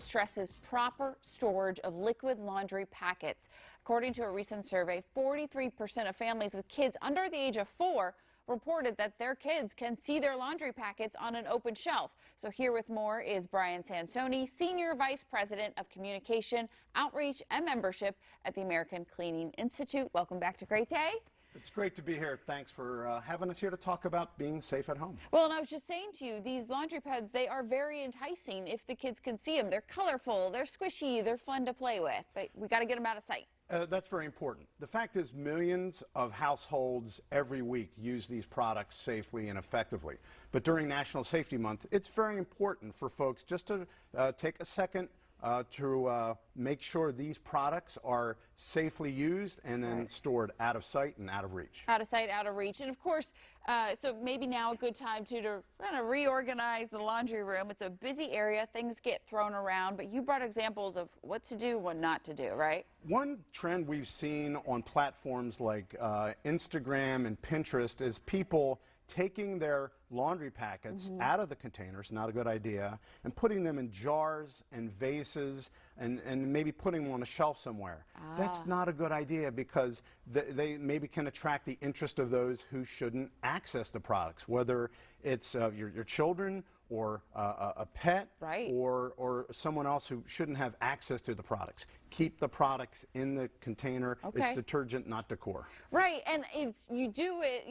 Stresses proper storage of liquid laundry packets. According to a recent survey, 43% of families with kids under the age of 4 reported that their kids can see their laundry packets on an open shelf. So here with more is Brian Sansoni, Senior Vice President of Communication, Outreach, and Membership at the American Cleaning Institute. Welcome back to Great Day. It's great to be here. Thanks for having us here to talk about being safe at home. Well, and I was just saying to you, these laundry pads, they are very enticing if the kids can see them. They're colorful, they're squishy, they're fun to play with, but we got to get them out of sight. That's very important. The fact is, millions of households every week use these products safely and effectively. But during National Safety Month, it's very important for folks just to take a second to make sure these products are safely used and then stored out of sight and out of reach. Out of sight, out of reach. And of course, so maybe now a good time to kind of reorganize the laundry room. It's a busy area, things get thrown around, but you brought examples of what to do, what not to do, right? One trend we've seen on platforms like Instagram and Pinterest is people taking their laundry packets out of the containers, not a good idea, and putting them in jars and vases and maybe putting them on a shelf somewhere. That's not a good idea because they maybe can attract the interest of those who shouldn't access the products, whether it's your children or a pet or someone else who shouldn't have access to the products. Keep the products in the container. It's detergent, not decor. Right, and you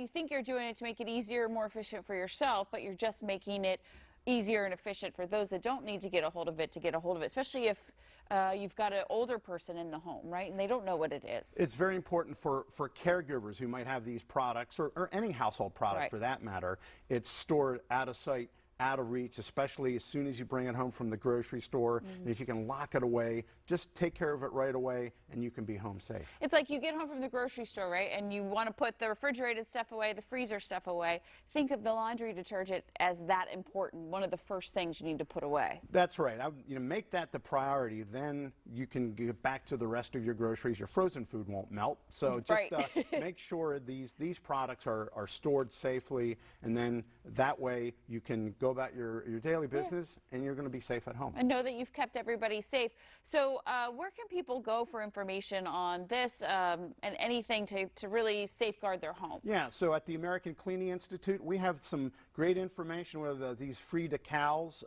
think you're doing it to make it easier, more efficient for yourself, but you're just making it easier and efficient for those that don't need to get a hold of it, especially if you've got an older person in the home, right, and they don't know what it is. It's very important for caregivers who might have these products, or any household product for that matter. It's stored out of sight, out of reach, especially as soon as you bring it home from the grocery store. And if you can lock it away, just take care of it right away and you can be home safe. It's like you get home from the grocery store, right, and you want to put the refrigerated stuff away, the freezer stuff away. Think of the laundry detergent as that important, one of the first things you need to put away. That's right. Make that the priority, then you can get back to the rest of your groceries. Your frozen food won't melt, so just make sure these products are stored safely, and then that way you can go about your daily business and you're going to be safe at home. And know that you've kept everybody safe. So where can people go for information on this and anything to really safeguard their home? Yeah, so at the American Cleaning Institute, we have some great information with these free decals,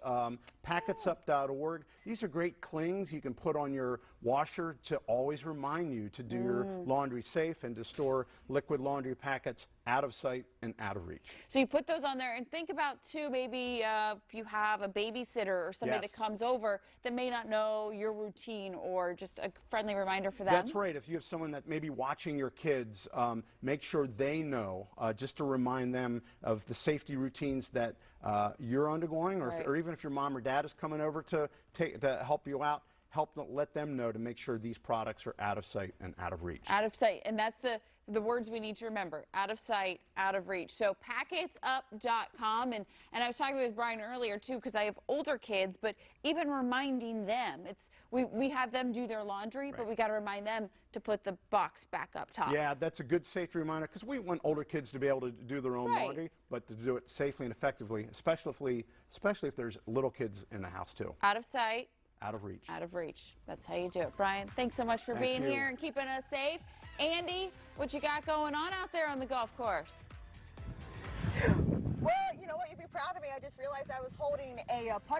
packetsup.org. These are great clings you can put on your washer to always remind you to do your laundry safe and to store liquid laundry packets out of sight and out of reach. So you put those on there, and think about too, maybe if you have a babysitter or somebody that comes over that may not know your routine, or just a friendly reminder for them. That's right. If you have someone that may be watching your kids, make sure they know, just to remind them of the safety routines that you're undergoing, or even if your mom or dad is coming over to help you out. Let them know to make sure these products are out of sight and out of reach. Out of sight, and that's the words we need to remember. Out of sight, out of reach. So packetsup.com, and I was talking with Brian earlier too, because I have older kids, but even reminding them, we have them do their laundry, but we got to remind them to put the box back up top. Yeah, that's a good safety reminder, because we want older kids to be able to do their own laundry, but to do it safely and effectively, especially if there's little kids in the house too. Out of sight, out of reach. Out of reach. That's how you do it. Brian, thanks so much for being here and keeping us safe. Andy, what you got going on out there on the golf course? Well, you know what? You'd be proud of me. I just realized I was holding a putter